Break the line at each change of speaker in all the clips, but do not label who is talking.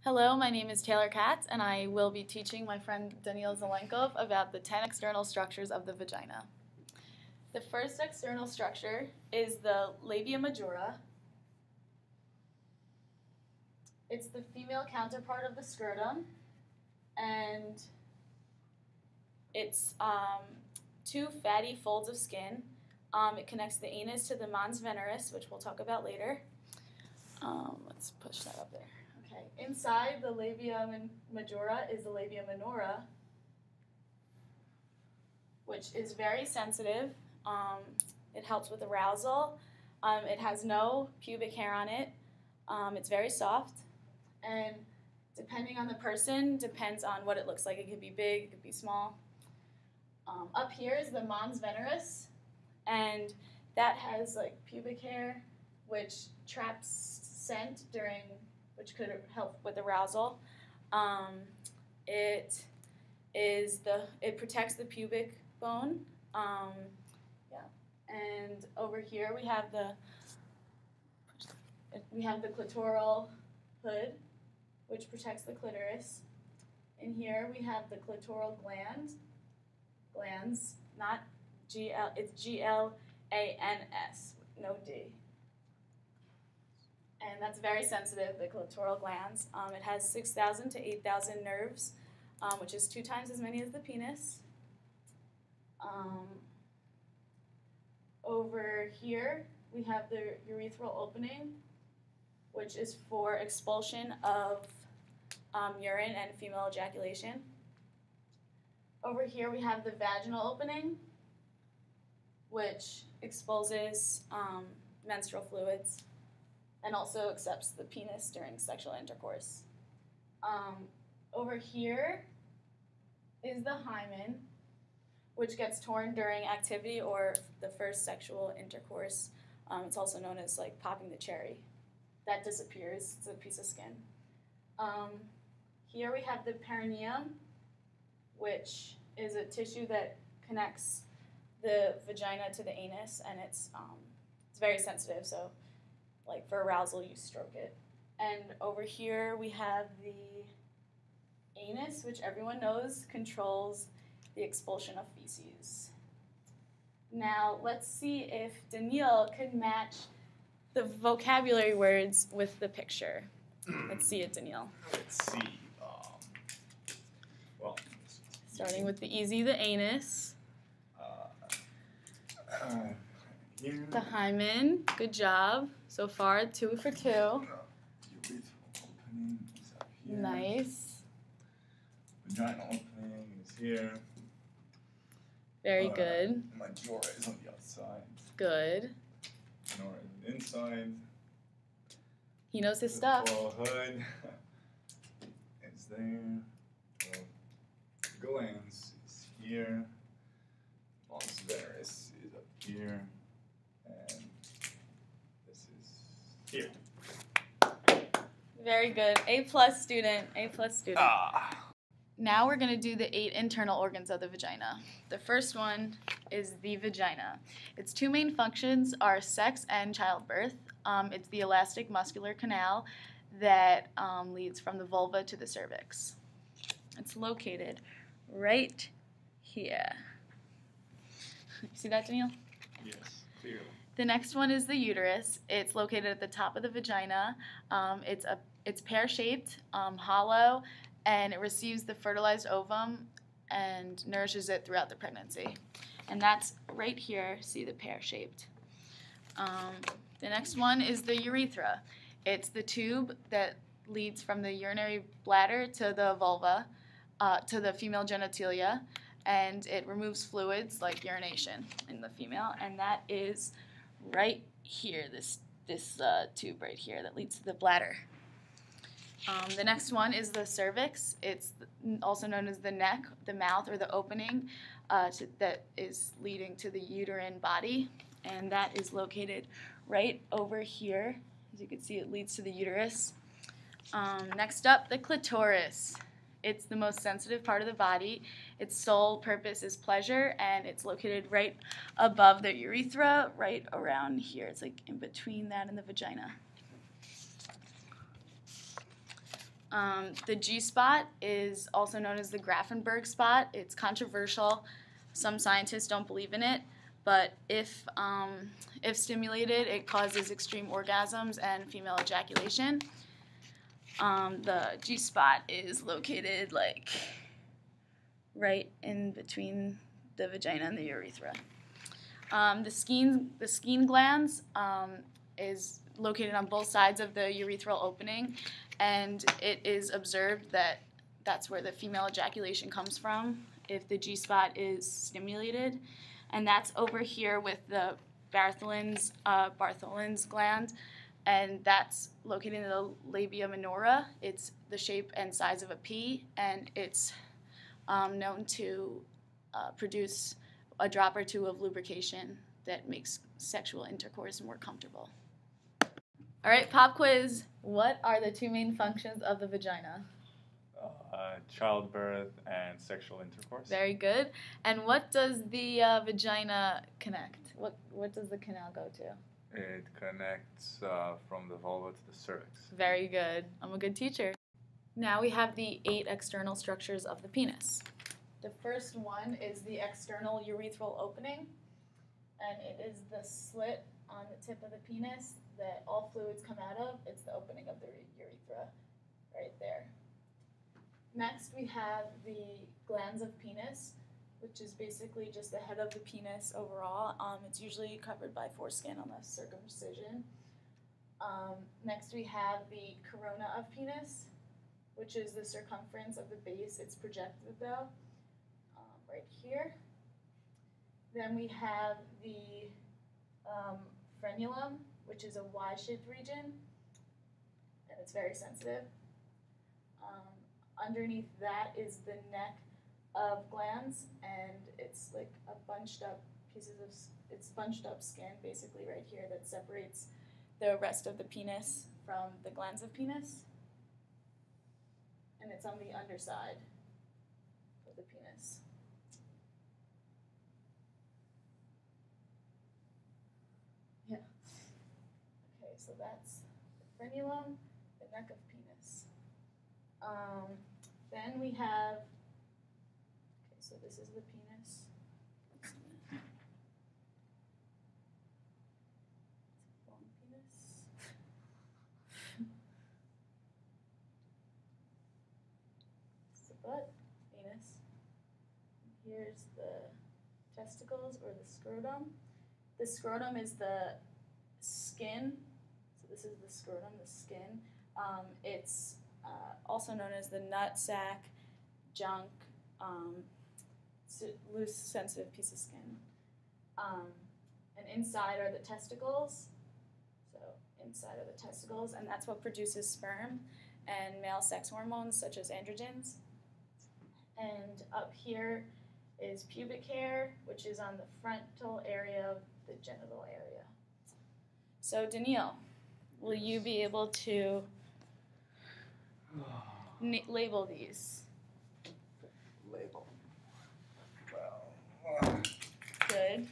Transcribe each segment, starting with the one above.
Hello, my name is Taylor Katz, and I will be teaching my friend Daniil Zelenkov about the 10 external structures of the vagina. The first external structure is the labia majora. It's the female counterpart of the scrotum, and it's two fatty folds of skin. It connects the anus to the mons veneris, which we'll talk about later. Let's push that up there. Okay. Inside the labia majora is the labia minora, which is very sensitive. It helps with arousal. It has no pubic hair on it. It's very soft, and depending on the person, depends on what it looks like. It could be big, it could be small. Up here is the mons veneris, and that has like pubic hair, which traps scent which could help with arousal. It protects the pubic bone. And over here we have the clitoral hood, which protects the clitoris. In here we have the clitoral glands, not GL, it's GLANS, no D. And that's very sensitive, the clitoral glands. It has 6,000 to 8,000 nerves, which is 2 times as many as the penis. Over here, we have the urethral opening, which is for expulsion of urine and female ejaculation. Over here, we have the vaginal opening, which exposes menstrual fluids and also accepts the penis during sexual intercourse. Over here is the hymen, which gets torn during activity or the first sexual intercourse. It's also known as like popping the cherry. That disappears. It's a piece of skin. Here we have the perineum, which is a tissue that connects the vagina to the anus, and it's very sensitive, so like for arousal you stroke it. And over here we have the anus, which everyone knows controls the expulsion of feces. Now let's see if Daniil can match the vocabulary words with the picture. Let's see it, Daniil.
Let's see.
Starting with the easy, the anus.
Here.
The hymen. Good job. So far, 2 for 2.
Urethral opening is up here.
Nice.
Vaginal opening is here.
Very good.
Majora is on the outside.
Good.
Minora is on the inside.
He knows his stuff.
The hood is there. Glands is here. Mons veneris is up here. And this is here.
Very good. A+ student. A+ student. Now we're going to do the 8 internal organs of the vagina. The first one is the vagina. Its 2 main functions are sex and childbirth. It's the elastic muscular canal that leads from the vulva to the cervix. It's located right here. You see that, Daniil?
Yes, clearly.
The next one is the uterus. It's located at the top of the vagina. It's pear-shaped, hollow, and it receives the fertilized ovum and nourishes it throughout the pregnancy. And that's right here. See the pear-shaped. The next one is the urethra. It's the tube that leads from the urinary bladder to the vulva, to the female genitalia, and it removes fluids like urination in the female, and that is right here, this tube right here that leads to the bladder. The next one is the cervix. It's also known as the neck, the mouth, or the opening that is leading to the uterine body, and that is located right over here. As you can see, it leads to the uterus. Next up, the clitoris. It's the most sensitive part of the body. Its sole purpose is pleasure, and it's located right above the urethra, right around here. It's like in between that and the vagina. The G spot is also known as the Grafenberg spot. It's controversial. Some scientists don't believe in it, but if stimulated, it causes extreme orgasms and female ejaculation. The G spot is located like right in between the vagina and the urethra. The Skene glands is located on both sides of the urethral opening, and it is observed that that's where the female ejaculation comes from if the G-spot is stimulated, and that's over here with the Bartholin's gland, and that's located in the labia minora. It's the shape and size of a pea, and it's known to produce a drop or two of lubrication that makes sexual intercourse more comfortable. All right, pop quiz. What are the two main functions of the vagina?
Childbirth and sexual intercourse.
Very good. And what does the vagina connect? What does the canal go to?
It connects from the vulva to the cervix.
Very good. I'm a good teacher. Now we have the 8 external structures of the penis. The first one is the external urethral opening, and it is the slit on the tip of the penis that all fluids come out of. It's the opening of the urethra right there. Next, we have the glands of penis, which is basically just the head of the penis overall. It's usually covered by foreskin unless circumcision. Next, we have the corona of penis, which is the circumference of the base. It's projected though, right here. Then we have the frenulum, which is a Y-shaped region, and it's very sensitive. Underneath that is the neck of glands, and it's like a bunched up skin basically right here that separates the rest of the penis from the glands of penis, and it's on the underside of the penis. Yeah. Okay, so that's the frenulum, the neck of penis. Then we have, okay, so this is the penis. It's a long penis. This is the butt, penis. Here's the testicles or the scrotum. The scrotum is the skin. So this is the scrotum, the skin. It's also known as the nut sac, junk, loose, sensitive piece of skin. And inside are the testicles. So inside are the testicles, and that's what produces sperm and male sex hormones such as androgens. And up here is pubic hair, which is on the frontal area of the genital area. So Daniil, will you be able to label these?
Label. Well.
Good.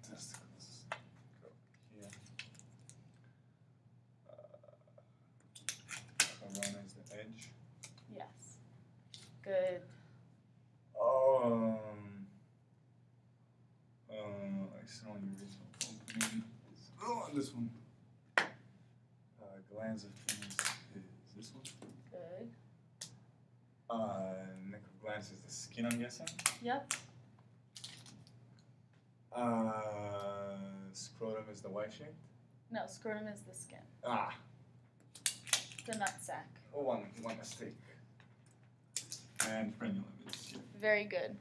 Testicles. Go here. Corona is the edge.
Yes. Good.
External urethral opening. This one. Glands of penis is this one.
Good.
Neck of glands is the skin, I'm guessing.
Yep.
Scrotum is the Y-shape.
No, scrotum is the skin. The nut sac.
One mistake. And frenulum is here.
Very good.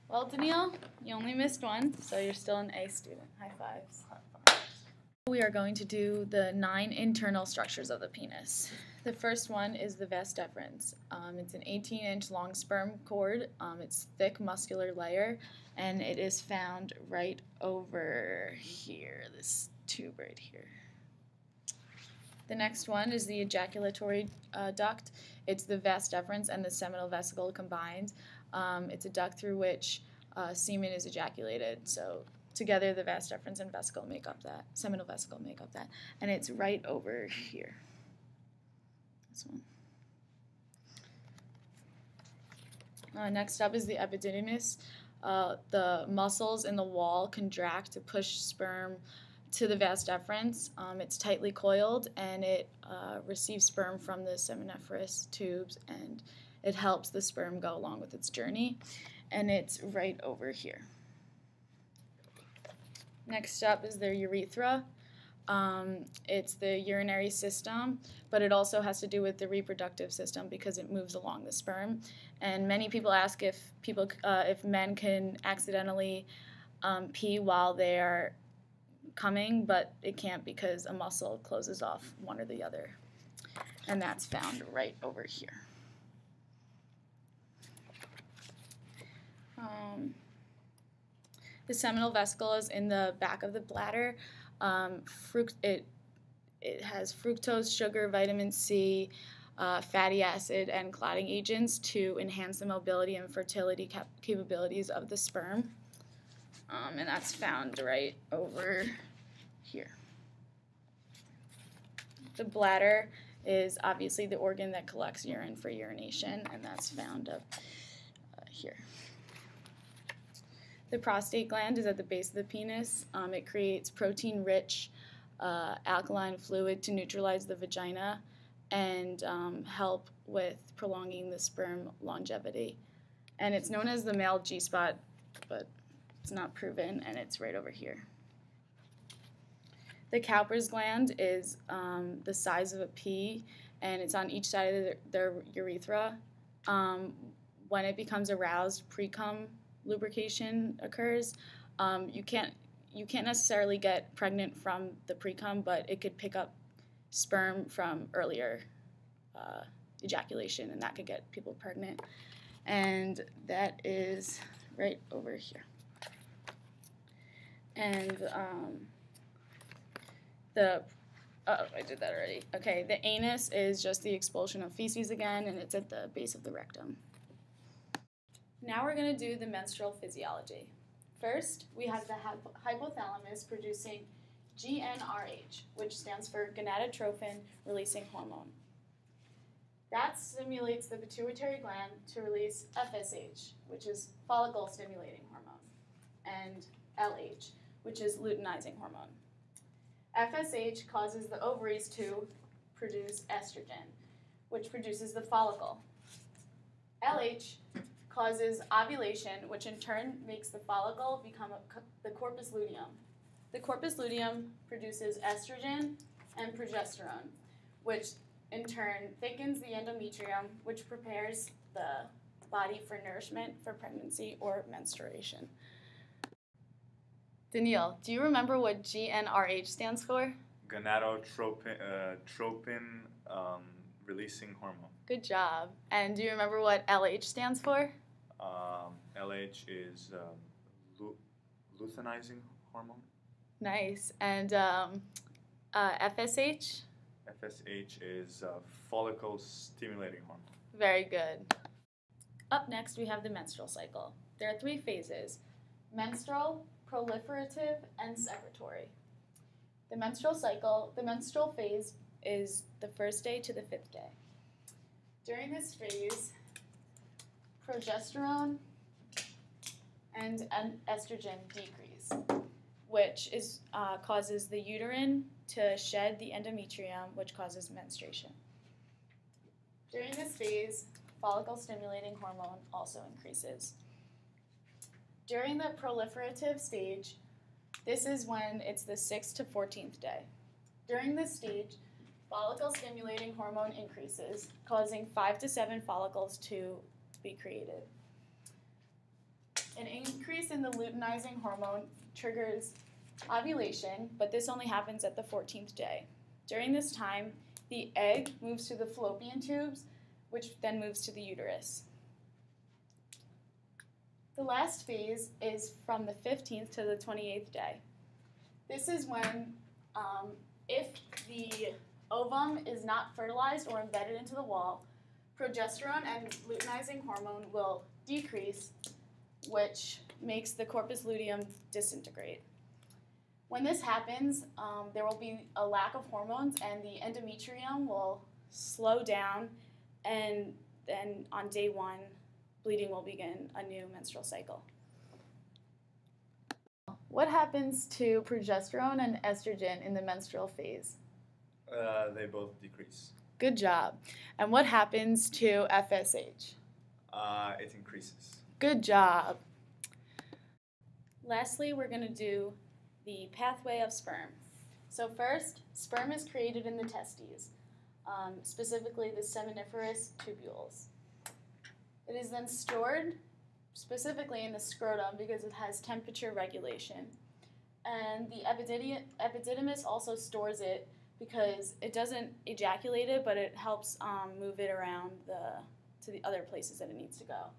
Well, Daniil, you only missed one, so you're still an A student. High fives.
High fives.
We are going to do the 9 internal structures of the penis. The first one is the vas deferens. It's an 18-inch long sperm cord. It's thick muscular layer, and it is found right over here, this tube right here. The next one is the ejaculatory duct. It's the vas deferens and the seminal vesicle combined. It's a duct through which semen is ejaculated. So together the vas deferens and vesicle make up that, seminal vesicle make up that. And it's right over here. This one. Next up is the epididymis. The muscles in the wall contract to push sperm to the vas deferens. It's tightly coiled, and it receives sperm from the seminiferous tubes, and it helps the sperm go along with its journey. And it's right over here. Next up is the urethra. It's the urinary system, but it also has to do with the reproductive system because it moves along the sperm. And many people ask if men can accidentally pee while they are coming, but it can't because a muscle closes off one or the other. And that's found right over here. The seminal vesicle is in the back of the bladder. It has fructose, sugar, vitamin C, fatty acid, and clotting agents to enhance the mobility and fertility capabilities of the sperm. And that's found right over here. The bladder is obviously the organ that collects urine for urination, and that's found up here. The prostate gland is at the base of the penis. It creates protein-rich alkaline fluid to neutralize the vagina and help with prolonging the sperm longevity. And it's known as the male G-spot, but it's not proven, and it's right over here. The Cowper's gland is the size of a pea, and it's on each side of their urethra. When it becomes aroused, pre-cum lubrication occurs. You can't necessarily get pregnant from the pre-cum, but it could pick up sperm from earlier ejaculation, and that could get people pregnant. And that is right over here. And I did that already. Okay, the anus is just the expulsion of feces again, and it's at the base of the rectum. Now we're going to do the menstrual physiology. First, we have the hypothalamus producing GnRH, which stands for gonadotrophin-releasing hormone. That stimulates the pituitary gland to release FSH, which is follicle-stimulating hormone, and LH, which is luteinizing hormone. FSH causes the ovaries to produce estrogen, which produces the follicle. LH causes ovulation, which in turn makes the follicle become the corpus luteum. The corpus luteum produces estrogen and progesterone, which in turn thickens the endometrium, which prepares the body for nourishment for pregnancy or menstruation. Daniil, do you remember what GnRH stands for?
Gonadotropin releasing hormone.
Good job. And do you remember what LH stands for?
LH is luteinizing hormone.
Nice. And FSH?
FSH is follicle stimulating hormone.
Very good. Up next, we have the menstrual cycle. There are 3 phases: menstrual, proliferative, and secretory. The menstrual cycle, the menstrual phase is the 1st day to the 5th day. During this phase, progesterone and estrogen decrease, which causes the uterine to shed the endometrium, which causes menstruation. During this phase, follicle-stimulating hormone also increases. During the proliferative stage, this is when it's the 6th to 14th day. During this stage, follicle-stimulating hormone increases, causing 5 to 7 follicles to be created. An increase in the luteinizing hormone triggers ovulation, but this only happens at the 14th day. During this time, the egg moves to the fallopian tubes, which then moves to the uterus. The last phase is from the 15th to the 28th day. This is when, if the ovum is not fertilized or embedded into the wall, progesterone and luteinizing hormone will decrease, which makes the corpus luteum disintegrate. When this happens, there will be a lack of hormones and the endometrium will slow down, and then on day 1, bleeding will begin a new menstrual cycle. What happens to progesterone and estrogen in the menstrual phase?
They both decrease.
Good job. And what happens to FSH?
It increases.
Good job. Lastly, we're going to do the pathway of sperm. So first, sperm is created in the testes, specifically the seminiferous tubules. It is then stored specifically in the scrotum because it has temperature regulation. And the epididymis also stores it because it doesn't ejaculate it, but it helps move it around to the other places that it needs to go.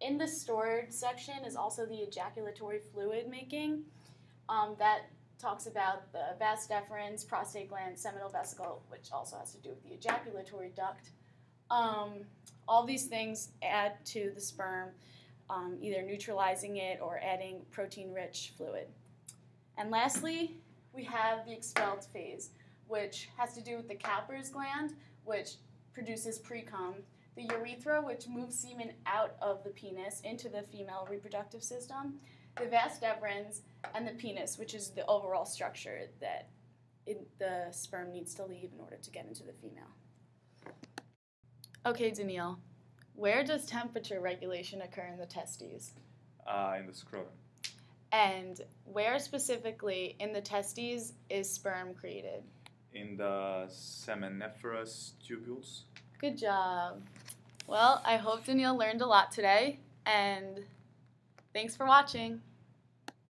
In the stored section is also the ejaculatory fluid making. That talks about the vas deferens, prostate gland, seminal vesicle, which also has to do with the ejaculatory duct. All these things add to the sperm, either neutralizing it or adding protein-rich fluid. And lastly, we have the expelled phase, which has to do with the Cowper's gland, which produces precum, the urethra, which moves semen out of the penis into the female reproductive system, the vas deferens, and the penis, which is the overall structure that the sperm needs to leave in order to get into the female. Okay, Danielle, where does temperature regulation occur in the testes?
In the scrotum.
And where specifically in the testes is sperm created?
In the seminiferous tubules.
Good job. Well, I hope Danielle learned a lot today, and thanks for watching.